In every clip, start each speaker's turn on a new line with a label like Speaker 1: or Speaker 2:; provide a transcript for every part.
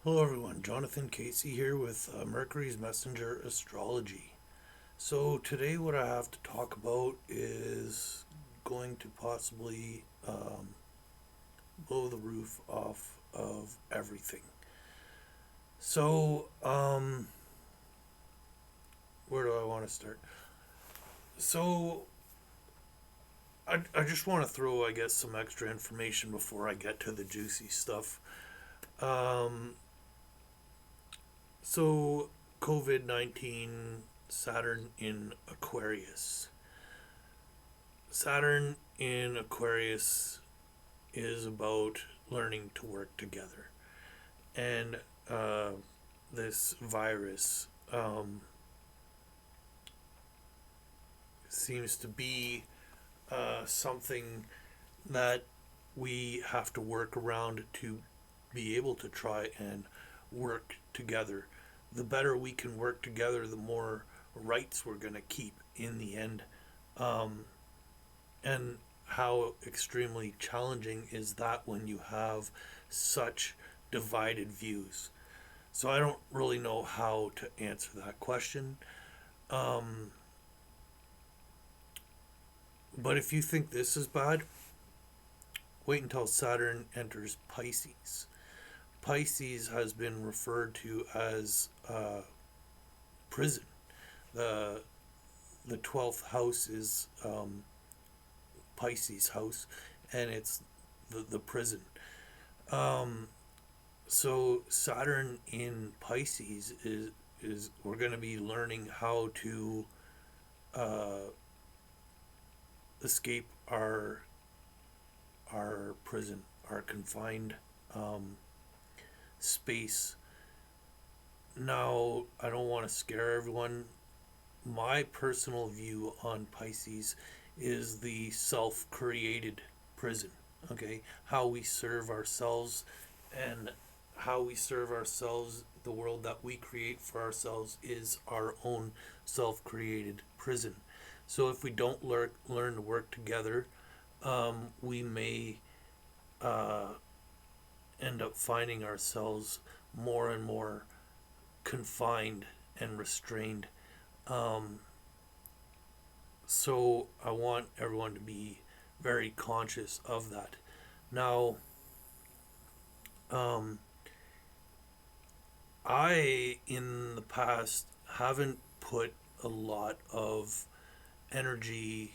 Speaker 1: Hello, everyone. Jonathan Casey here with Mercury's Messenger Astrology. So, today, what I have to talk about is going to possibly blow the roof off of everything. So, where do I want to start? So, I just want to throw, I guess, some extra information before I get to the juicy stuff. Um, so, COVID 19, Saturn in Aquarius. Saturn in Aquarius is about learning to work together. And uh, this virus seems to be something that we have to work around to be able to try and work together. The better we can work together, the more rights we're going to keep in the end. Um, and how extremely challenging is that when you have such divided views? So I don't really know how to answer that question. Um, but if you think this is bad, wait until Saturn enters Pisces. Pisces has been referred to as prison. The the 12th house is Pisces house, and it's the prison. Um, so Saturn in Pisces is we're going to be learning how to uh, escape our prison, our confined um, space. Now, I don't want to scare everyone. My personal view on Pisces is the self-created prison. Okay, how we serve ourselves and how we serve ourselves, the world that we create for ourselves is our own self-created prison. So if we don't learn to work together, we may uh, end up finding ourselves more and more confined and restrained. Um, so I want everyone to be very conscious of that. Now, um, I in the past haven't put a lot of energy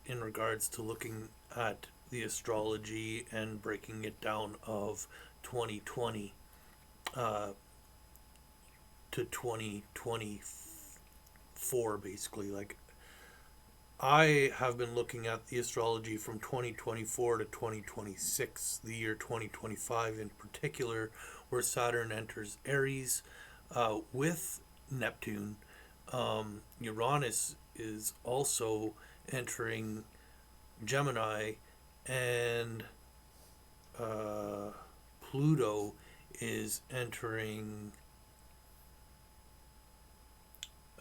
Speaker 1: in regards to looking at the astrology and breaking it down of 2020 uh, to 2024, basically. Like, I have been looking at the astrology from 2024 to 2026, the year 2025 in particular, where Saturn enters Aries with Neptune. Uranus is also entering Gemini, and uh, Pluto is entering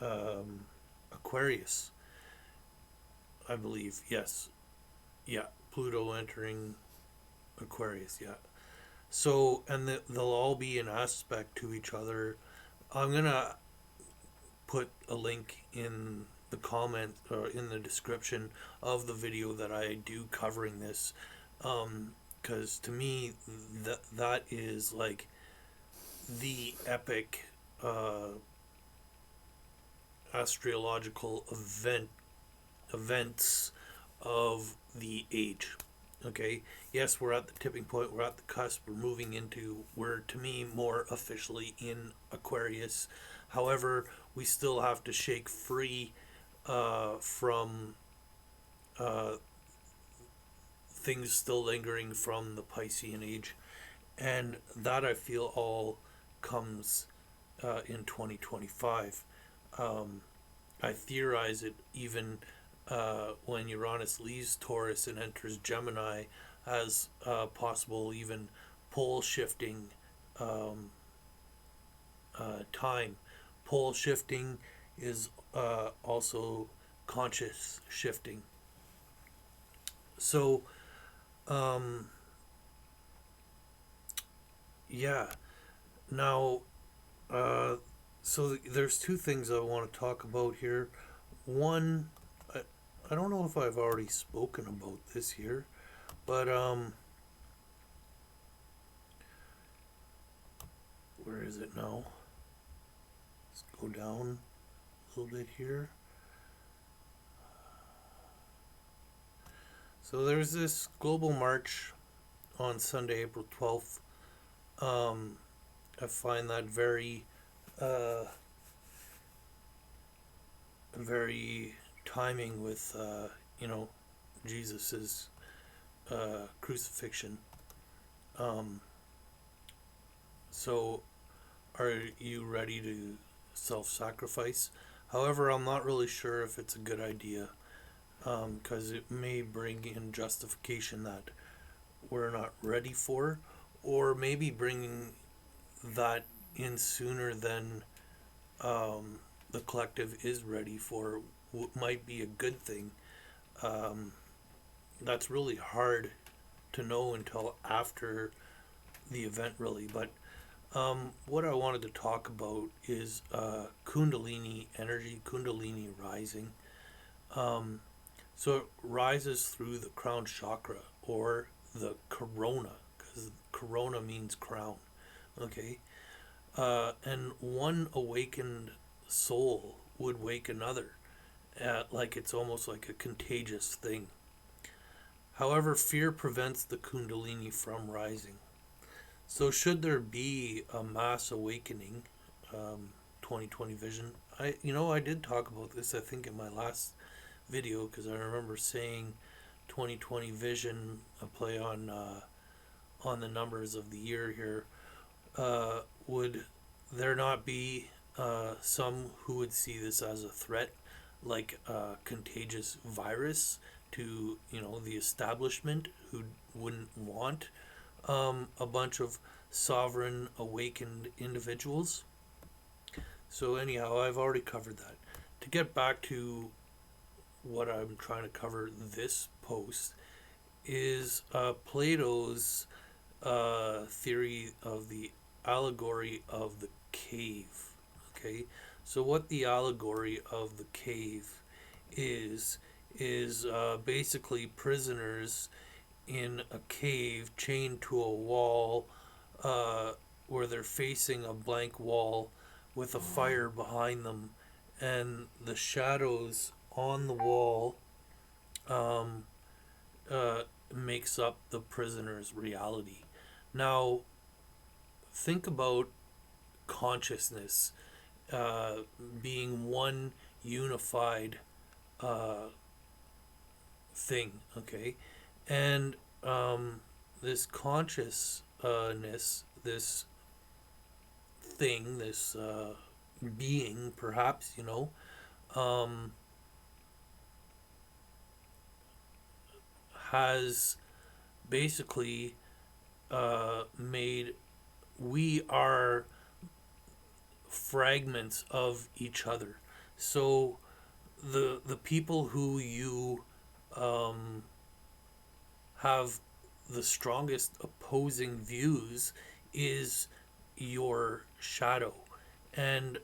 Speaker 1: um, Aquarius, I believe. Yes. Yeah. Pluto entering Aquarius. Yeah. So, and they'll all be in aspect to each other. I'm going to put a link in the comment or in the description of the video that I do covering this. Because to me, that is like the epic uh, astrological events of the age. Okay, yes, we're at the tipping point, we're at the cusp, we're to me more officially in Aquarius. However, we still have to shake free from uh, things still lingering from the Piscean age, and that I feel all comes in 2025. Um, I theorize it even when Uranus leaves Taurus and enters Gemini as possible, even pole shifting um, time. Pole shifting is also conscious shifting. So, um, yeah. Now, uh, so there's two things I want to talk about here. One, I, I don't know if I've already spoken about this here, but where is it now? Let's go down a little bit here. So there's this global march on Sunday, April 12th. Um, I find that uh, very timing with, you know, Jesus's crucifixion. Um, so, are you ready to self-sacrifice? However, I'm not really sure if it's a good idea because it may bring in justification that we're not ready for, or maybe bringing that in sooner than um, the collective is ready for what might be a good thing. Um, that's really hard to know until after the event, really. But what I wanted to talk about is Kundalini energy, Kundalini rising. Um, so it rises through the crown chakra or the corona, because corona means crown. Okay, and one awakened soul would wake another, like it's almost like a contagious thing. However, fear prevents the Kundalini from rising. So, should there be a mass awakening, 2020 vision? I did talk about this. I think in my last video because I remember saying 2020 vision, a play on the numbers of the year here. Would there not be some who would see this as a threat, like a contagious virus to the establishment, who wouldn't want a bunch of sovereign awakened individuals? So anyhow, I've already covered that. To get back to what I'm trying to cover this post is Plato's theory of the allegory of the cave. Okay, so what the allegory of the cave is basically prisoners in a cave chained to a wall, uh, where they're facing a blank wall with a fire behind them, and the shadows on the wall um, uh, makes up the prisoner's reality. Now, think about consciousness uh, being one unified uh, thing, okay? And this consciousness, this thing, this being, perhaps, um, has basically made we are fragments of each other. So the people who you um, have the strongest opposing views is your shadow, and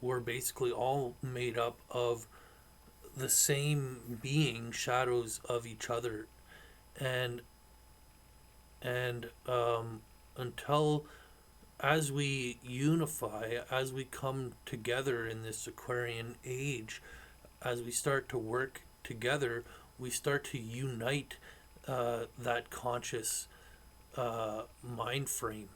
Speaker 1: we're basically all made up of the same being, shadows of each other, and and until as we unify, as we come together in this Aquarian age, as we start to work together, we start to unite that conscious mind frame.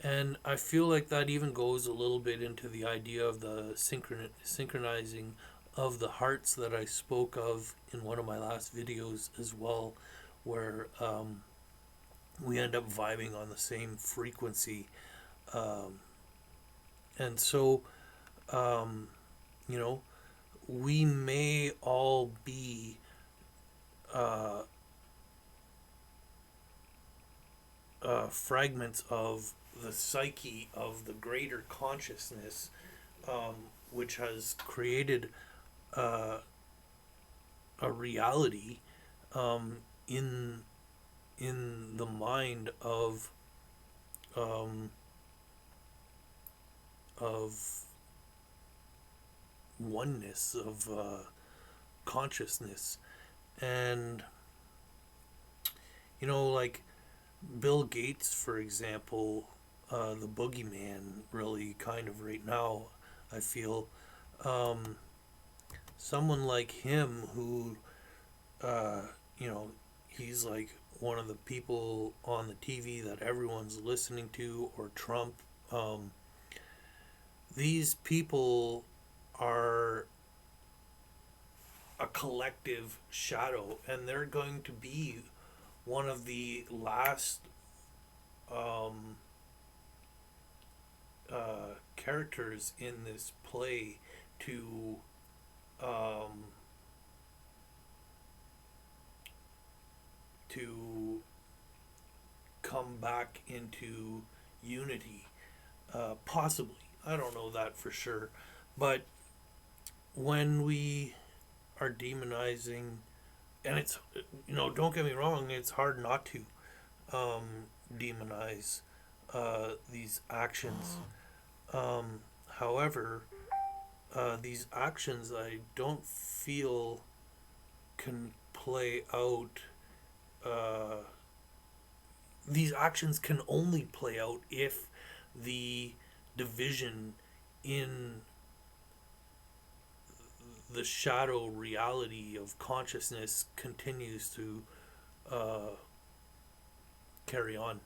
Speaker 1: And I feel like that even goes a little bit into the idea of the synchronizing of the hearts that I spoke of in one of my last videos as well, where we end up vibing on the same frequency. Um, and so, um, you know, we may all be uh, fragments of the psyche of the greater consciousness, um, which has created uh, a reality um, in in the mind of um, of oneness, of consciousness. And, like Bill Gates, for example, the boogeyman, really kind of right now, I feel. Um, Someone like him who, uh, you know, he's like one of the people on the TV that everyone's listening to, or Trump. Um, these people are a collective shadow, and they're going to be one of the last um, characters in this play to um, to come back into unity. Possibly, I don't know that for sure, but when we are demonizing, and it's, don't get me wrong, it's hard not to um, demonize these actions. However, these actions I don't feel can play out. Uh, these actions can only play out if the division in the shadow reality of consciousness continues to uh, carry on.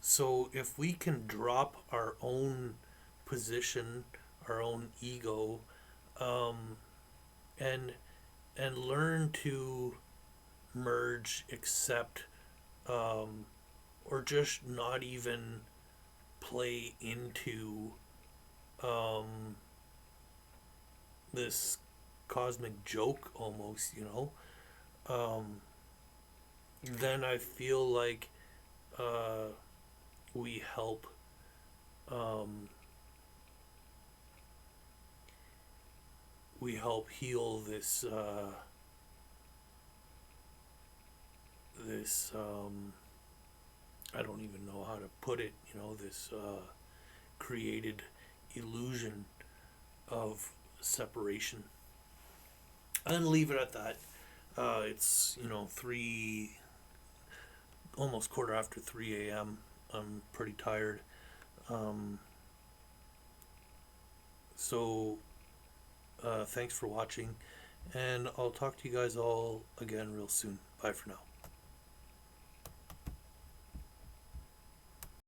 Speaker 1: So if we can drop our own position, our own ego, um, and learn to merge, accept, um, or just not even play into um, this cosmic joke almost, um, then I feel like uh, we help um, heal this I don't even know how to put it, this created illusion of separation. And leave it at that. It's, 3, almost quarter after 3 a.m. I'm pretty tired. Um, so, thanks for watching, and I'll talk to you guys all again real soon. Bye for now.